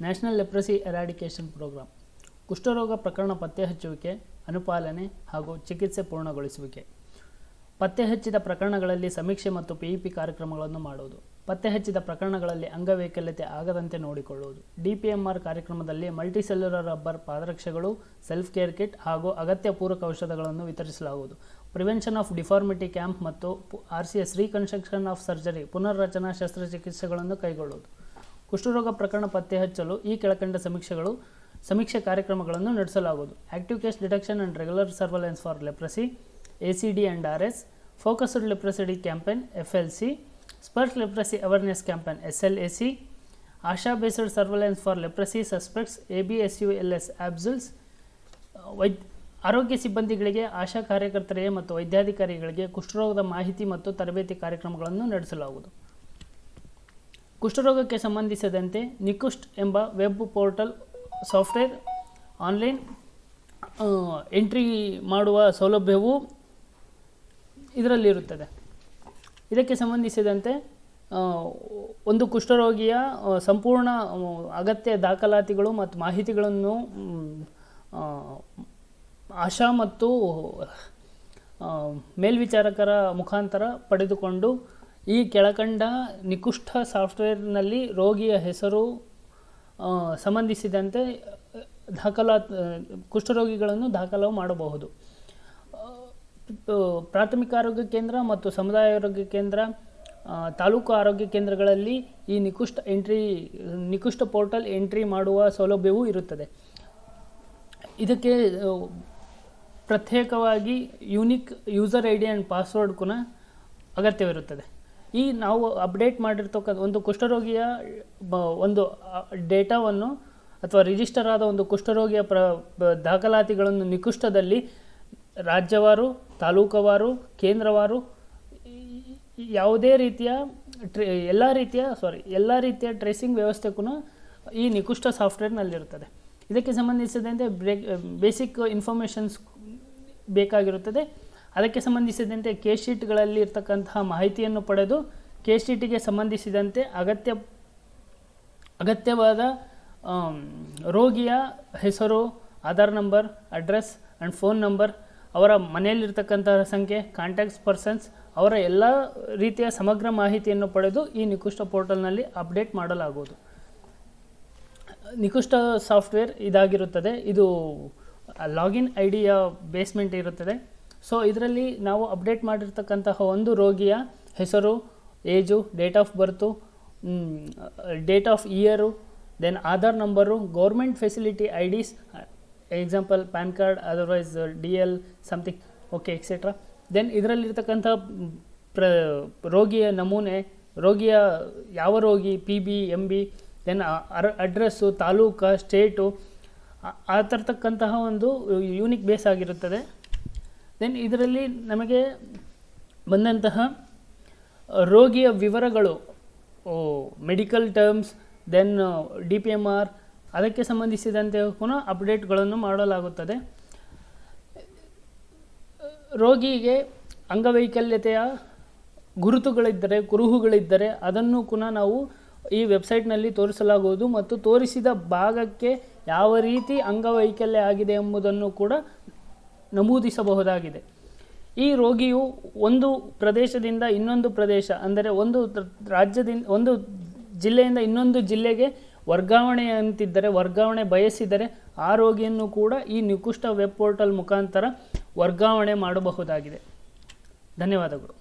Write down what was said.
National leprosy eradication program ಕುಷ್ಠರೋಗ ಪ್ರಕರಣ ಪತ್ತೆ ಹಚ್ಚುವಿಕೆ, ಅನುಪಾಲನೆ ಹಾಗೂ ಚಿಕಿತ್ಸೆ ಪೂರ್ಣಗೊಳಿಸುವಿಕೆ. ಪತ್ತೆ ಹಚ್ಚಿದ ಪ್ರಕರಣಗಳಲ್ಲಿ ಸಮೀಕ್ಷೆ ಮತ್ತು PEP ಕಾರ್ಯಕ್ರಮಗಳನ್ನು ಮಾಡುವುದು. ಪತ್ತೆ ಹಚ್ಚಿದ ಪ್ರಕರಣಗಳಲ್ಲಿ ಅಂಗವೈಕಲ್ಯತೆ ಆಗದಂತೆ ನೋಡಿಕೊಳ್ಳುವುದು. DPMR ಕಾರ್ಯಕ್ರಮದಲ್ಲಿ ಮಲ್ಟಿಸೆಲ್ಯುಲರ್ ರಬ್ಬರ್ ಪಾದರಕ್ಷೆಗಳು, ಸೆಲ್ಫ್ ಕೇರ್ ಕಿಟ್ ಹಾಗೂ ಅಗತ್ಯ ಪೂರಕ ಔಷಧಗಳನ್ನು ವಿತರಿಸಲಾಗುವುದು. ಪ್ರಿವೆನ್ಷನ್ ಆಫ್ ಡಿಫಾರ್ಮಿಟಿ ಕ್ಯಾಂಪ್ ಮತ್ತು RCS ರೀಕನ್ಸ್ಟ್ರಕ್ಷನ್ ಆಫ್ ಸರ್ಜರಿ ಪುನರ್ರಚನಾ ಶಸ್ತ್ರಚಿಕಿತ್ಸೆಗಳನ್ನು ಕೈಗೊಳ್ಳುವುದು. ಕುಷ್ಠರೋಗ ಪ್ರಕರಣ ಪತ್ತೆ ಹಚ್ಚಲು ಈ ಕೆಳಕಂಡ ಸಮೀಕ್ಷೆ ಕಾರ್ಯಕ್ರಮಗಳನ್ನು ನಡೆಸಲಾಗುವುದು. Active case detection and regular surveillance for leprosy ACD and RS, focused leprosy campaign FLC, Sparsh leprosy awareness campaign SLAC, ASHA based surveillance for leprosy suspects ABSULS ABSULS. ಆರೋಗ್ಯ ಸಿಬ್ಬಂದಿಗಳಿಗೆ, ಆಶಾ ಕಾರ್ಯಕರ್ತರಿಗೆ ಮತ್ತು ವೈದ್ಯಾಧಿಕಾರಿಗಳಿಗೆ ಕುಷ್ಠರೋಗದ ಮಾಹಿತಿ ಮತ್ತು ತರಬೇತಿ ಕಾರ್ಯಕ್ರಮಗಳನ್ನು ನಡೆಸಲಾಗುವುದು. ಕುಷ್ಠರೋಗಕ್ಕೆ ಸಂಬಂಧಿಸಿದಂತೆ ನಿಕುಷ್ಟ್ ಎಂಬ web portal software online entry ಮಾಡುವ ಸೌಲಭ್ಯವು ಇದರಲ್ಲಿರುತ್ತದೆ. ಇದಕ್ಕೆ ಸಂಬಂಧಿಸಿದಂತೆ ಒಂದು ಕುಷ್ಠರೋಗಿಯ ಸಂಪೂರ್ಣ ಅಗತ್ಯ ದಾಖಲಾತಿಗಳು ಮತ್ತು ಮಾಹಿತಿಗಳನ್ನು ಆಶಾ ಮತ್ತು ಮೇಲ್ವಿಚಾರಕರ ಮುಖಾಂತರ ಪಡೆದುಕೊಂಡು ಈ ಕೆಳಕಂಡ ನಿಕುಷ್ಠ ಸಾಫ್ಟ್ವೇರ್ನಲ್ಲಿ ರೋಗಿಯ ಹೆಸರು ಸಂಬಂಧಿಸಿದಂತೆ ಕುಷ್ಠರೋಗಿಗಳನ್ನು ದಾಖಲು ಮಾಡಬಹುದು. ಪ್ರಾಥಮಿಕ ಆರೋಗ್ಯ ಕೇಂದ್ರ ಮತ್ತು ಸಮುದಾಯ ಆರೋಗ್ಯ ಕೇಂದ್ರ, ತಾಲೂಕು ಆರೋಗ್ಯ ಕೇಂದ್ರಗಳಲ್ಲಿ ಈ ನಿಕುಷ್ಠ ಪೋರ್ಟಲ್ ಎಂಟ್ರಿ ಮಾಡುವ ಸೌಲಭ್ಯವೂ ಇರುತ್ತದೆ. ಇದಕ್ಕೆ ಪ್ರತ್ಯೇಕವಾಗಿ unique user ID and password ಕೂಡ ಅಗತ್ಯವಿರುತ್ತದೆ. ಈ ನಾವು ಅಪ್ಡೇಟ್ ಮಾಡಿರ್ತಕ್ಕಂಥ ಒಂದು ಕುಷ್ಠರೋಗಿಯ ಒಂದು ಡೇಟಾವನ್ನು ಅಥವಾ ರಿಜಿಸ್ಟರ್ ಆದ ಒಂದು ಕುಷ್ಠರೋಗಿಯ ದಾಖಲಾತಿಗಳನ್ನು ನಿಕುಷ್ಠದಲ್ಲಿ ರಾಜ್ಯವಾರು, ತಾಲೂಕವಾರು, ಕೇಂದ್ರವಾರು ಯಾವುದೇ ರೀತಿಯ ಎಲ್ಲ ರೀತಿಯ ಟ್ರೇಸಿಂಗ್ ವ್ಯವಸ್ಥೆ ಕೂಡ ಈ ನಿಕುಷ್ಠ ಸಾಫ್ಟ್ವೇರ್ನಲ್ಲಿರುತ್ತದೆ. ಇದಕ್ಕೆ ಸಂಬಂಧಿಸಿದಂತೆ ಬೇಸಿಕ್ ಇನ್ಫಾರ್ಮೇಷನ್ಸ್ ಬೇಕಾಗಿರುತ್ತದೆ. ಅದಕ್ಕೆ ಸಂಬಂಧಿಸಿದಂತೆ ಕೇಸ್ ಶೀಟ್ಗಳಲ್ಲಿ ಇರ್ತಕ್ಕಂತಹ ಮಾಹಿತಿಯನ್ನು ಪಡೆದು ಕೇಸ್ ಶೀಟಿಗೆ ಸಂಬಂಧಿಸಿದಂತೆ ಅಗತ್ಯವಾದ ರೋಗಿಯ ಹೆಸರು, Aadhaar number, address and phone number, ಅವರ ಮನೆಯಲ್ಲಿರ್ತಕ್ಕಂತಹ ಸಂಖ್ಯೆ, ಕಾಂಟ್ಯಾಕ್ಟ್ಸ್ ಪರ್ಸನ್ಸ್, ಅವರ ಎಲ್ಲ ರೀತಿಯ ಸಮಗ್ರ ಮಾಹಿತಿಯನ್ನು ಪಡೆದು ಈ ನಿಕುಷ್ಠ ಪೋರ್ಟಲ್ನಲ್ಲಿ ಅಪ್ಡೇಟ್ ಮಾಡಲಾಗುವುದು. ನಿಕುಷ್ಠ ಸಾಫ್ಟ್ವೇರ್ ಇದಾಗಿರುತ್ತದೆ. ಇದು ಲಾಗಿನ್ IDಯ ಬೇಸ್ಮೆಂಟ್ ಇರುತ್ತದೆ. ಸೊ ಇದರಲ್ಲಿ ನಾವು ಅಪ್ಡೇಟ್ ಮಾಡಿರ್ತಕ್ಕಂತಹ ಒಂದು ರೋಗಿಯ ಹೆಸರು, age, date of birth, date of year, then Aadhaar number, government facility IDs, example PAN card, otherwise DL something, okay etcetera. Then ಇದರಲ್ಲಿರ್ತಕ್ಕಂಥ ರೋಗಿಯ ನಮೂನೆ, ರೋಗಿಯ ಯಾವ ರೋಗಿ, PB, MB, then address, taluk, state, ಆ ತರತಕ್ಕಂತಹ ಒಂದು ಯೂನಿಕ್ ಬೇಸ್ ಆಗಿರುತ್ತದೆ. ದೆನ್ ಇದರಲ್ಲಿ ನಮಗೆ ಬಂದಂತಹ ರೋಗಿಯ ವಿವರಗಳು, ಮೆಡಿಕಲ್ ಟರ್ಮ್ಸ್, ದೆನ್ DPMR, ಅದಕ್ಕೆ ಸಂಬಂಧಿಸಿದಂತೆ ಪುನಃ ಅಪ್ಡೇಟ್ಗಳನ್ನು ಮಾಡಲಾಗುತ್ತದೆ. ರೋಗಿಗೆ ಅಂಗವೈಕಲ್ಯತೆಯ ಗುರುತುಗಳಿದ್ದರೆ, ಕುರುಹುಗಳಿದ್ದರೆ ಅದನ್ನು ಪುನಃ ನಾವು ಈ ವೆಬ್ಸೈಟ್ನಲ್ಲಿ ತೋರಿಸಲಾಗುವುದು ಮತ್ತು ತೋರಿಸಿದ ಭಾಗಕ್ಕೆ ಯಾವ ರೀತಿ ಅಂಗವೈಕಲ್ಯ ಆಗಿದೆ ಎಂಬುದನ್ನು ಕೂಡ ನಮೂದಿಸಬಹುದಾಗಿದೆ. ಈ ರೋಗಿಯು ಒಂದು ಪ್ರದೇಶದಿಂದ ಇನ್ನೊಂದು ಪ್ರದೇಶ, ಅಂದರೆ ಒಂದು ರಾಜ್ಯದಿಂದ ಒಂದು ಜಿಲ್ಲೆಯಿಂದ ಇನ್ನೊಂದು ಜಿಲ್ಲೆಗೆ ವರ್ಗಾವಣೆ ಬಯಸಿದರೆ ಆ ರೋಗಿಯನ್ನು ಕೂಡ ಈ ನಿಕುಷ್ಠ ವೆಬ್ ಪೋರ್ಟಲ್ ಮುಖಾಂತರ ವರ್ಗಾವಣೆ ಮಾಡಬಹುದಾಗಿದೆ. ಧನ್ಯವಾದಗಳು.